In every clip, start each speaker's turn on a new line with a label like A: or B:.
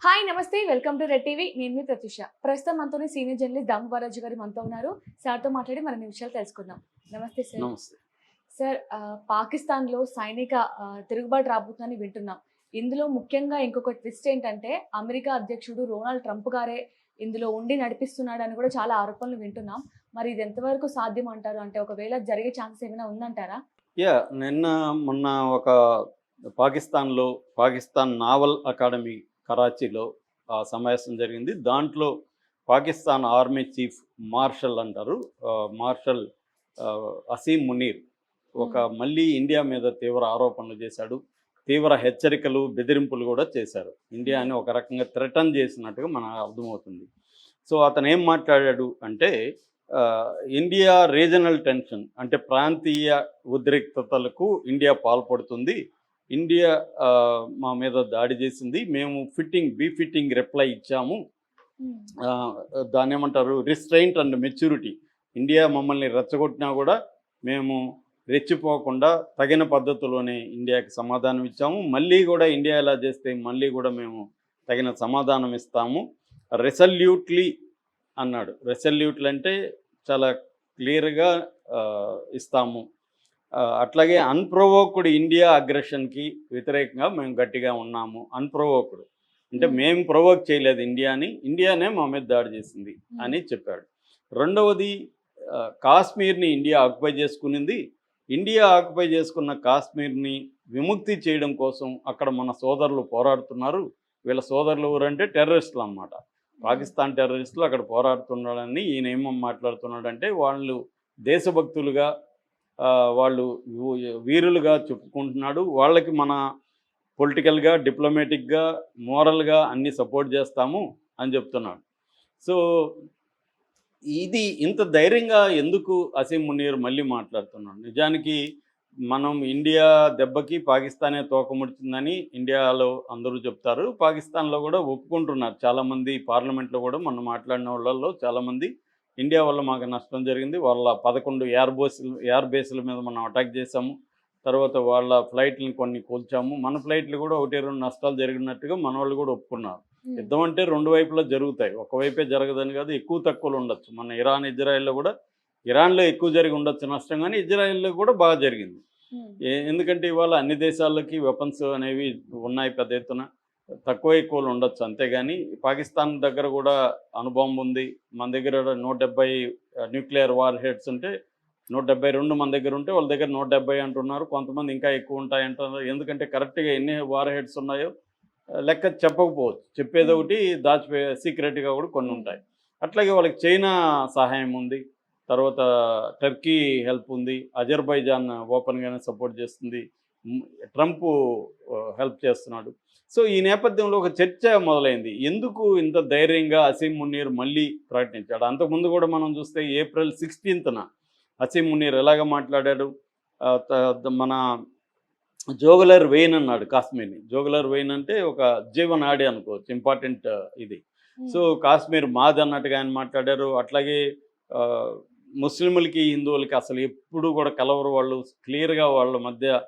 A: Hi నమస్తే welcome to red TV నేను మీ ప్రత్యూష ప్రస్తుతం మనతోనే సీనియర్ జర్నలిస్ట్ దాము బాలాజీ గారు మనతో ఉన్నారు సార్తో మాట్లాడి మరిన్ని విషయాలు తెలుసుకుందాం నమస్తే సార్
B: నమస్తే.
A: సార్ పాకిస్తాన్లో సైనిక తిరుగుబాటు రాబోతుందని వింటున్నాం ఇందులో ముఖ్యంగా ఇంకొక ట్విస్ట్ ఏంటంటే అమెరికా అధ్యక్షుడు డొనాల్డ్ ట్రంప్ గారే ఇందులో ఉండి నడిపిస్తున్నాడని కూడా చాలా ఆరోపణలు వింటున్నాం మరి ఇది ఎంతవరకు సాధ్యం అంటారు అంటే ఒకవేళ జరిగే ఛాన్సెస్ ఏమైనా ఉందంటారా
B: నిన్న మొన్న ఒక పాకిస్తాన్ నావల్ అకాడమీ కరాచీలో సమావేశం జరిగింది. దాంట్లో పాకిస్తాన్ ఆర్మీ చీఫ్ మార్షల్ అంటారు, మార్షల్ అసీం మునీర్ మళ్ళీ ఇండియా మీద తీవ్ర ఆరోపణలు చేశాడు. తీవ్ర హెచ్చరికలు, బెదిరింపులు కూడా చేశారు. ఇండియాని ఒక రకంగా థ్రెటన్ చేసినట్టుగా మనకు అర్థమవుతుంది. సో అతను ఏం మాట్లాడాడు అంటే, ఇండియా రీజనల్ టెన్షన్ అంటే ప్రాంతీయ ఉద్రిక్తతలకు ఇండియా పాల్పడుతుంది. ఇండియా మా మీద దాడి చేసింది. మేము బీ ఫిట్టింగ్ రిప్లై ఇచ్చాము. దాన్ని ఏమంటారు, రిస్ట్రైంట్ అండ్ మెచ్యూరిటీ. ఇండియా మమ్మల్ని రెచ్చగొట్టినా కూడా మేము రెచ్చిపోకుండా తగిన పద్ధతిలోనే ఇండియాకి సమాధానం ఇచ్చాము. మళ్ళీ కూడా ఇండియా ఎలా చేస్తే మళ్ళీ కూడా మేము తగిన సమాధానం ఇస్తాము. రెసల్యూట్లీ అన్నాడు. రెసల్యూట్లు అంటే చాలా క్లియర్గా ఇస్తాము. అట్లాగే అన్ప్రొవోక్డ్ ఇండియా అగ్రెషన్కి వ్యతిరేకంగా మేము గట్టిగా ఉన్నాము. అన్ప్రొవోక్డ్ అంటే మేము ప్రొవోక్ చేయలేదు ఇండియానే మా మీద దాడి చేసింది అని చెప్పాడు. రెండవది, కాశ్మీర్ని ఇండియా ఆక్యుపై చేసుకునింది. ఇండియా ఆక్యుపై చేసుకున్న కాశ్మీర్ని విముక్తి చేయడం కోసం అక్కడ మన సోదరులు పోరాడుతున్నారు. వీళ్ళ సోదరులు ఎవరంటే టెర్రరిస్టులు అన్నమాట. పాకిస్తాన్ టెర్రరిస్టులు అక్కడ పోరాడుతున్నాడని ఈయన ఏమో మాట్లాడుతున్నాడంటే, వాళ్ళు దేశభక్తులుగా వాళ్ళు వీరులుగా చెప్పుకుంటున్నాడు. వాళ్ళకి మన పొలిటికల్గా, డిప్లొమాటిక్గా, మోరల్గా అన్ని సపోర్ట్ చేస్తాము అని చెప్తున్నాడు. సో ఇది ఇంత ధైర్యంగా ఎందుకు అసీం మునీర్ మళ్ళీ మాట్లాడుతున్నాడు? నిజానికి మనం ఇండియా దెబ్బకి పాకిస్తానే తోకముడిచిందని ఇండియాలో అందరూ చెప్తారు. పాకిస్తాన్లో కూడా ఒప్పుకుంటున్నారు చాలామంది. పార్లమెంట్లో కూడా మనం మాట్లాడిన వాళ్ళల్లో చాలామంది ఇండియా వల్ల మాకు నష్టం జరిగింది, వాళ్ళ 11 ఎయిర్ బేస్ల మీద మనం అటాక్ చేసాము, తర్వాత వాళ్ళ ఫ్లైట్లను కొన్ని కూల్చాము, మన ఫ్లైట్లు కూడా 1-2 నష్టాలు జరిగినట్టుగా మన వాళ్ళు కూడా ఒప్పుకున్నారు. యుద్ధం అంటే రెండు వైపులా జరుగుతాయి, ఒకవైపే జరగదని కాదు, ఎక్కువ తక్కువలు ఉండొచ్చు. మన ఇజ్రాయెల్లో కూడా, ఇరాన్లో ఎక్కువ జరిగి ఉండొచ్చు నష్టం, కానీ ఇజ్రాయెల్లో కూడా బాగా జరిగింది. ఎందుకంటే ఇవాళ అన్ని దేశాలకి వెపన్స్ అనేవి ఉన్నాయి పెద్ద ఎత్తున, తక్కువ ఎక్కువలు ఉండొచ్చు అంతేగాని. పాకిస్తాన్ దగ్గర కూడా అణుబాంబు ఉంది, మన దగ్గర 170 న్యూక్లియర్ వార్ హెడ్స్ ఉంటే 172 మన దగ్గర ఉంటే వాళ్ళ దగ్గర 170 అంటున్నారు. కొంతమంది ఇంకా ఎక్కువ ఉంటాయి అంటున్నారు. ఎందుకంటే కరెక్ట్గా ఎన్ని వార్ హెడ్స్ ఉన్నాయో లెక్క చెప్పకపోవచ్చు, చెప్పేది ఒకటి, సీక్రెట్గా కూడా కొన్ని ఉంటాయి. అట్లాగే వాళ్ళకి చైనా సహాయం ఉంది, తర్వాత టర్కీ హెల్ప్ ఉంది, అజర్బైజాన్ ఓపెన్గానే సపోర్ట్ చేస్తుంది, ట్రంప్ హెల్ప్ చేస్తున్నాడు. సో ఈ నేపథ్యంలో ఒక చర్చ మొదలైంది. ఎందుకు ఇంత ధైర్యంగా అసీం మునీర్ మళ్ళీ ప్రకటించాడు? అంతకుముందు కూడా మనం చూస్తే ఏప్రిల్ 16న అసీం మునీర్ ఎలాగ మాట్లాడాడు? మన జోగులర్ వెయిన్ అన్నాడు కాశ్మీర్ని. జోగులర్ వెయిన్ అంటే ఒక జీవనాడి అనుకోవచ్చు, ఇంపార్టెంట్ ఇది. సో కాశ్మీర్ మాది అన్నట్టుగా ఆయన మాట్లాడారు. అట్లాగే ముస్లింలకి, హిందువులకి అసలు ఎప్పుడు కూడా కలవరు, వాళ్ళు క్లియర్గా వాళ్ళ మధ్య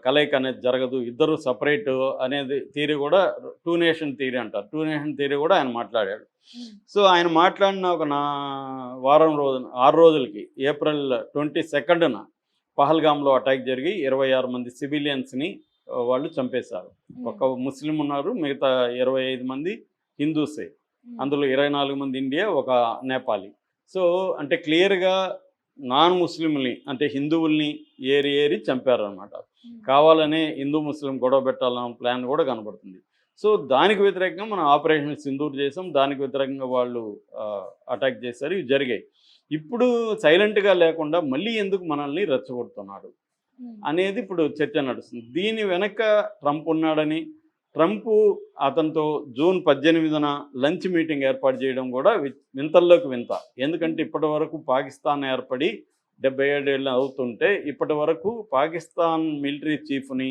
B: కలయిక అనేది జరగదు, ఇద్దరు సపరేట్ అనేది థియరీ కూడా 2 నేషన్ థియరీ అంటారు. 2 నేషన్ థియరీ కూడా ఆయన మాట్లాడాడు. సో ఆయన మాట్లాడిన ఒక 6 రోజులకి ఏప్రిల్ 22న పహల్గామ్లో అటాక్ జరిగి 26 మంది సివిలియన్స్ని వాళ్ళు చంపేశారు. ఒక ముస్లిం ఉన్నారు, మిగతా 25 మంది హిందూసే. అందులో 24 మంది ఇండియా, ఒక నేపాలీ. సో అంటే క్లియర్గా నాన్ ముస్లింని అంటే హిందువుల్ని ఏరి చంపారనమాట. కావాలనే హిందూ ముస్లిం గొడవ పెట్టాలన్న ప్లాన్ కూడా కనబడుతుంది. సో దానికి వ్యతిరేకంగా మనం ఆపరేషన్ సింధూర్ చేసాం, దానికి వ్యతిరేకంగా వాళ్ళు అటాక్ చేశారు, ఇవి జరిగాయి. ఇప్పుడు సైలెంట్గా లేకుండా మళ్ళీ ఎందుకు మనల్ని రెచ్చగొడుతున్నాడు అనేది ఇప్పుడు చర్చ నడుస్తుంది. దీని వెనక ట్రంప్ ఉన్నాడని, ట్రంప్ అతనితో జూన్ 18న లంచ్ మీటింగ్ ఏర్పాటు చేయడం కూడా వింతల్లోకి వింత. ఎందుకంటే ఇప్పటి వరకు పాకిస్తాన్ ఏర్పడి 77 ఏళ్ళు అవుతుంటే ఇప్పటి వరకు పాకిస్తాన్ మిలిటరీ చీఫ్ని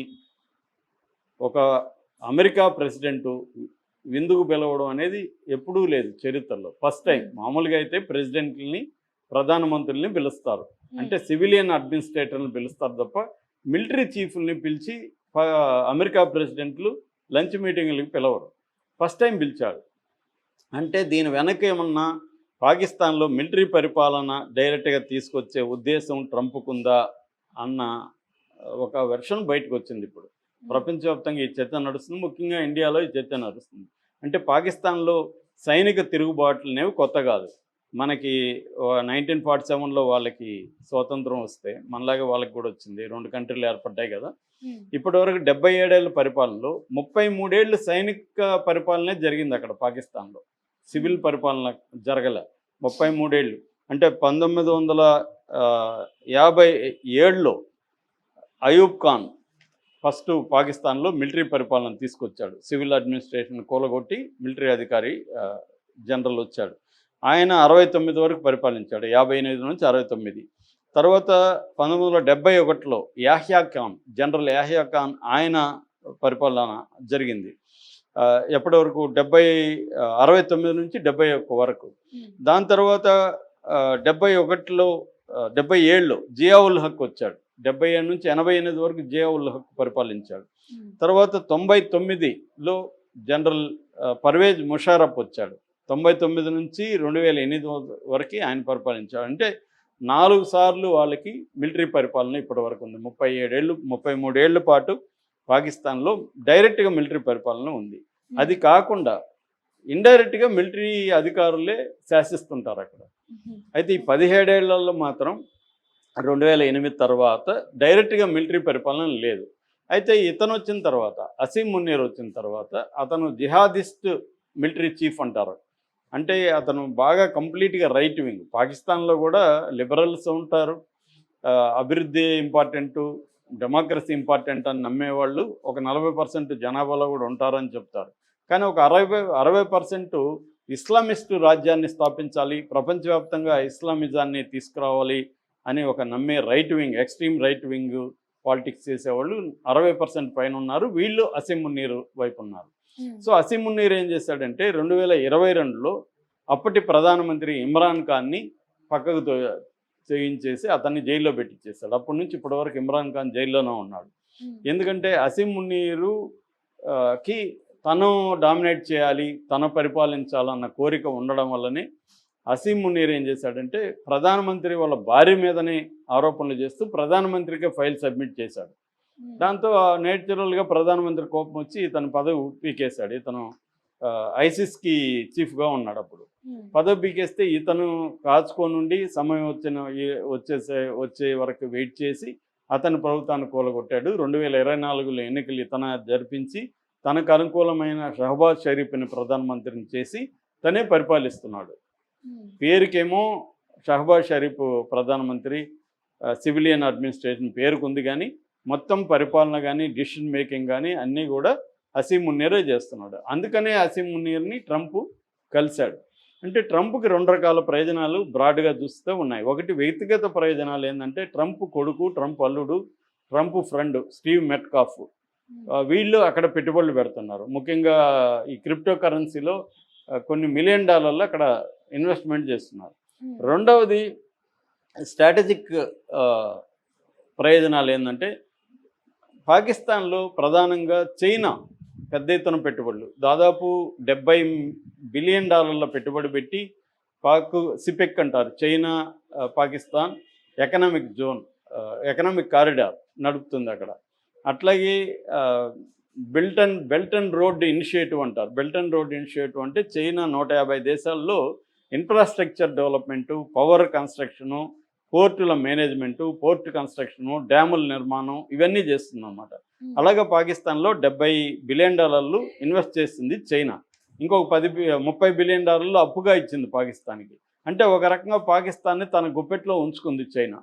B: ఒక అమెరికా ప్రెసిడెంటు విందుకు పిలవడం అనేది ఎప్పుడూ లేదు చరిత్రలో, ఫస్ట్ టైం. మామూలుగా అయితే ప్రెసిడెంట్ని, ప్రధానమంత్రుల్ని పిలుస్తారు, అంటే సివిలియన్ అడ్మినిస్ట్రేటర్ని పిలుస్తారు తప్ప మిలిటరీ చీఫ్ని పిలిచి అమెరికా ప్రెసిడెంట్లు లంచ్ మీటింగ్లకు పిలవరు. ఫస్ట్ టైం పిలిచాడు. అంటే దీని వెనక ఏమన్నా పాకిస్తాన్లో మిలిటరీ పరిపాలన డైరెక్ట్గా తీసుకొచ్చే ఉద్దేశం ట్రంప్కుందా అన్న ఒక వెర్షన్ బయటకు వచ్చింది. ఇప్పుడు ప్రపంచవ్యాప్తంగా ఈ చర్చ నడుస్తుంది, ముఖ్యంగా ఇండియాలో ఈ చర్చ నడుస్తుంది. అంటే పాకిస్తాన్లో సైనిక తిరుగుబాట్లు అనేవి కొత్త కాదు. మనకి 1947లో వాళ్ళకి స్వాతంత్రం వస్తే మనలాగే వాళ్ళకి కూడా వచ్చింది, 2 కంట్రీలు ఏర్పడ్డాయి కదా. ఇప్పటివరకు 77 ఏళ్ల పరిపాలనలో 33 ఏళ్ళు సైనిక పరిపాలనే జరిగింది అక్కడ పాకిస్తాన్లో. సివిల్ పరిపాలన జరగలే 33 ఏళ్ళు. అంటే 1957లో అయూబ్ ఖాన్ ఫస్ట్ పాకిస్తాన్లో మిలిటరీ పరిపాలన తీసుకొచ్చాడు. సివిల్ అడ్మినిస్ట్రేషన్ కూలగొట్టి మిలిటరీ అధికారి జనరల్ వచ్చాడు. ఆయన 69 వరకు పరిపాలించాడు, 58 నుంచి 69. తర్వాత 1971లో యాహ్యా ఖాన్, జనరల్ యాహ్యా ఖాన్, ఆయన పరిపాలన జరిగింది. ఎప్పటి వరకు 69 నుంచి 71 వరకు. దాని తర్వాత 71లో 77లో జియావుల్ హక్ వచ్చాడు. 77 నుంచి 88 వరకు జియావుల్ హక్ పరిపాలించాడు. తర్వాత 99లో జనరల్ పర్వేజ్ ముషారఫ్ వచ్చాడు. 99 నుంచి 2008 వరకు ఆయన పరిపాలించాడు. అంటే 4 సార్లు వాళ్ళకి మిలిటరీ పరిపాలన ఇప్పటి వరకు ఉంది. 33 ఏళ్ల పాటు పాకిస్తాన్లో డైరెక్ట్గా మిలిటరీ పరిపాలన ఉంది. అది కాకుండా ఇండైరెక్ట్గా మిలిటరీ అధికారులే శాసిస్తుంటారు అక్కడ. అయితే ఈ 17 ఏళ్లలో మాత్రం 2008 తర్వాత డైరెక్ట్గా మిలిటరీ పరిపాలన లేదు. అయితే ఇతను వచ్చిన తర్వాత, అసీం మున్నీర్ వచ్చిన తర్వాత, అతను జిహాదిస్ట్ మిలిటరీ చీఫ్ అంటారు. అంటే అతను బాగా కంప్లీట్గా రైట్ వింగ్. పాకిస్తాన్లో కూడా లిబరల్స్ ఉంటారు, అభివృద్ధి ఇంపార్టెంటు, డెమోక్రసీ ఇంపార్టెంట్ అని నమ్మేవాళ్ళు ఒక 40% జనాభాలో కూడా ఉంటారని చెప్తారు. కానీ ఒక 60% ఇస్లామిస్టు రాజ్యాన్ని స్థాపించాలి, ప్రపంచవ్యాప్తంగా ఇస్లామిజాన్ని తీసుకురావాలి అని ఒక నమ్మే right wing, extreme right wing politics చేసేవాళ్ళు 60% పైన ఉన్నారు. వీళ్ళు అసీం మున్నీర్ వైపు ఉన్నారు. సో అసీం మున్నీర్ ఏం చేశాడంటే 2022లో అప్పటి ప్రధానమంత్రి ఇమ్రాన్ ఖాన్ని పక్కకు చేయించేసి అతన్ని జైల్లో పెట్టించేశాడు. అప్పటి నుంచి ఇప్పటి వరకు ఇమ్రాన్ ఖాన్ జైల్లోనే ఉన్నాడు. ఎందుకంటే అసీం మున్నీరుకి తను డామినేట్ చేయాలి, తను పరిపాలించాలన్న కోరిక ఉండడం వల్లనే అసీం మున్నీర్ ఏం చేశాడంటే ప్రధానమంత్రి వాళ్ళ భార్య మీదనే ఆరోపణలు చేస్తూ ప్రధానమంత్రికి ఫైల్ సబ్మిట్ చేశాడు. దాంతో నేచురల్గా ప్రధానమంత్రి కోపం వచ్చి ఇతను పదవి పీకేశాడు. ఇతను ఐసిస్కి చీఫ్గా ఉన్నాడు. అప్పుడు పదవి పీకేస్తే ఇతను కాచుకోనుండి సమయం వచ్చే వరకు వెయిట్ చేసి అతని ప్రభుత్వాన్ని కూలగొట్టాడు. 2024లో ఎన్నికలు ఇతను జరిపించి తనకు అనుకూలమైన షహబాజ్ షరీఫ్ని ప్రధానమంత్రిని చేసి తనే పరిపాలిస్తున్నాడు. పేరుకేమో షహబాజ్ షరీఫ్ ప్రధానమంత్రి, సివిలియన్ అడ్మినిస్ట్రేషన్ పేరుకుంది, కానీ మొత్తం పరిపాలన కానీ డిసిషన్ మేకింగ్ కానీ అన్నీ కూడా అసీం మున్నీరే చేస్తున్నాడు. అందుకనే అసీం మున్నీర్ని ట్రంప్ కలిశాడు. అంటే ట్రంప్కి 2 రకాల ప్రయోజనాలు బ్రాడ్గా చూస్తూ ఉన్నాయి. ఒకటి వ్యక్తిగత ప్రయోజనాలు ఏంటంటే ట్రంప్ కొడుకు, ట్రంప్ అల్లుడు, ట్రంప్ ఫ్రెండ్ స్టీవ్ మెట్కాఫ్, వీళ్ళు అక్కడ పెట్టుబడులు పెడుతున్నారు. ముఖ్యంగా ఈ క్రిప్టో కరెన్సీలో కొన్ని $1 మిలియన్ అక్కడ ఇన్వెస్ట్మెంట్ చేస్తున్నారు. రెండవది స్ట్రాటజిక్ ప్రయోజనాలు ఏంటంటే పాకిస్తాన్లో ప్రధానంగా చైనా పెద్ద ఎత్తున పెట్టుబడులు, దాదాపు $70 బిలియన్ పెట్టుబడి పెట్టి సిపెక్ అంటారు, China Pakistan economic zone, economic corridor నడుపుతుంది అక్కడ. అట్లాగే బెల్ట్ అండ్ రోడ్ ఇనిషియేటివ్ అంటారు. బెల్ట్ అండ్ రోడ్ ఇనిషియేటివ్ అంటే చైనా 150 దేశాల్లో ఇన్ఫ్రాస్ట్రక్చర్ డెవలప్మెంటు, పవర్ కన్స్ట్రక్షను, పోర్టుల మేనేజ్మెంటు, పోర్ట్ కన్స్ట్రక్షను, డ్యాముల నిర్మాణం, ఇవన్నీ చేస్తుందన్నమాట. అలాగే పాకిస్తాన్లో $70 బిలియన్ ఇన్వెస్ట్ చేసింది చైనా. ఇంకొక 30 బిలియన్ అప్పుగా ఇచ్చింది పాకిస్తాన్కి. అంటే ఒక రకంగా పాకిస్తాన్ని తన గుప్పెట్లో ఉంచుకుంది చైనా.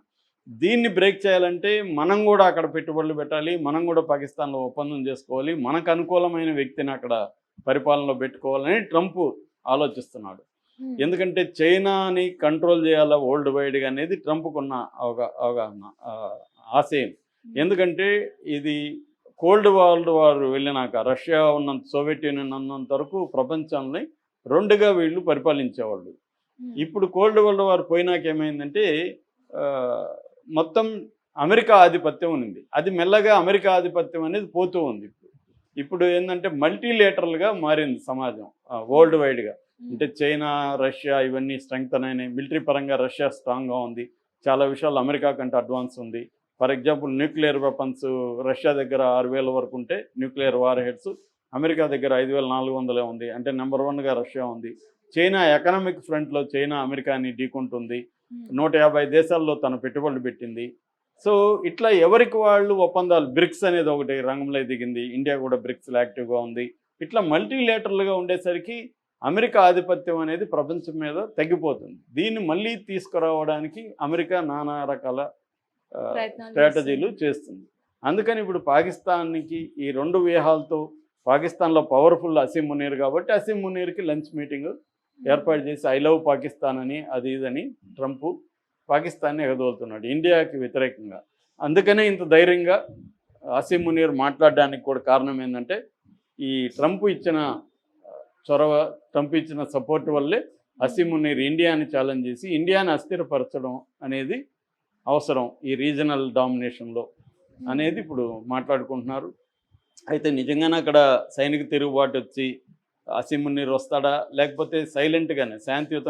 B: దీన్ని బ్రేక్ చేయాలంటే మనం కూడా అక్కడ పెట్టుబడులు పెట్టాలి, మనం కూడా పాకిస్తాన్లో ఒప్పందం చేసుకోవాలి, మనకు అనుకూలమైన వ్యక్తిని అక్కడ పరిపాలనలో పెట్టుకోవాలని ట్రంప్ ఆలోచిస్తున్నాడు. ఎందుకంటే చైనాని కంట్రోల్ చేయాలా వరల్డ్ వైడ్గా అనేది ట్రంప్కున్న అవగాహన, ఆశయం. ఎందుకంటే ఇది కోల్డ్ వరల్డ్ వార్ వెళ్ళినాక రష్యా ఉన్నంత, సోవియట్ యూనియన్ ఉన్నంత వరకు ప్రపంచాన్ని 2గా వీళ్ళు పరిపాలించేవాళ్ళు. ఇప్పుడు కోల్డ్ వరల్డ్ వార్ పోయినాక ఏమైందంటే మొత్తం అమెరికా ఆధిపత్యం ఉంది. అది మెల్లగా అమెరికా ఆధిపత్యం అనేది పోతూ ఉంది. ఇప్పుడు ఏంటంటే మల్టీలేటరల్గా మారింది సమాజం వరల్డ్ వైడ్గా. అంటే చైనా, రష్యా ఇవన్నీ స్ట్రెంగ్తన్ అయినాయి. మిలిటరీ పరంగా రష్యా స్ట్రాంగ్గా ఉంది. చాలా విషయాలు అమెరికా కంటే అడ్వాన్స్ ఉంది. For example nuclear weapons Russia దగ్గర 6,000 వరకు ఉంటే న్యూక్లియర్ వార్ హెడ్స్ అమెరికా దగ్గర 5,400 ఉంది. అంటే నెంబర్ 1గా రష్యా ఉంది. చైనా ఎకనామిక్ ఫ్రంట్లో చైనా అమెరికాని ఢీకొంటుంది. 150 దేశాల్లో తన పెట్టుబడులు పెట్టింది. సో ఇట్లా ఎవరికి వాళ్ళు ఒప్పందాలు, బ్రిక్స్ అనేది ఒకటి రంగంలో దిగింది. ఇండియా కూడా బ్రిక్స్లో యాక్టివ్గా ఉంది. ఇట్లా మల్టీలేటరల్గా ఉండేసరికి అమెరికా ఆధిపత్యం అనేది ప్రపంచం మీద తగ్గిపోతుంది. దీన్ని మళ్ళీ తీసుకురావడానికి అమెరికా నానా రకాల
A: ప్రయత్నాలు
B: స్ట్రాటజీలు చేస్తుంది. అందుకని ఇప్పుడు పాకిస్తాన్కి ఈ 2 వ్యూహాలతో, పాకిస్తాన్లో పవర్ఫుల్ అసీం మునీర్ కాబట్టి అసీం మునీర్కి లంచ్ మీటింగ్ ఏర్పాటు చేసి ఐ లవ్ పాకిస్తాన్ అని అది ఇదని ట్రంప్ పాకిస్తాన్ని ఎగదోలుతున్నాడు ఇండియాకి వ్యతిరేకంగా. అందుకనే ఇంత ధైర్యంగా అసీం మునీర్ మాట్లాడడానికి కూడా కారణం ఏంటంటే ఈ ట్రంప్ ఇచ్చిన చొరవ, ట్రంప్ ఇచ్చిన సపోర్ట్ వల్లే అసీం మునీర్ ఇండియాని ఛాలెంజ్ చేసి ఇండియాని అస్థిరపరచడం అనేది అవసరం ఈ రీజనల్ డామినేషన్లో అనేది ఇప్పుడు మాట్లాడుకుంటున్నారు. అయితే నిజంగానే అక్కడ సైనిక తిరుగుబాటు వచ్చి అసీం మునీర్ వస్తాడా, లేకపోతే సైలెంట్గానే శాంతియుత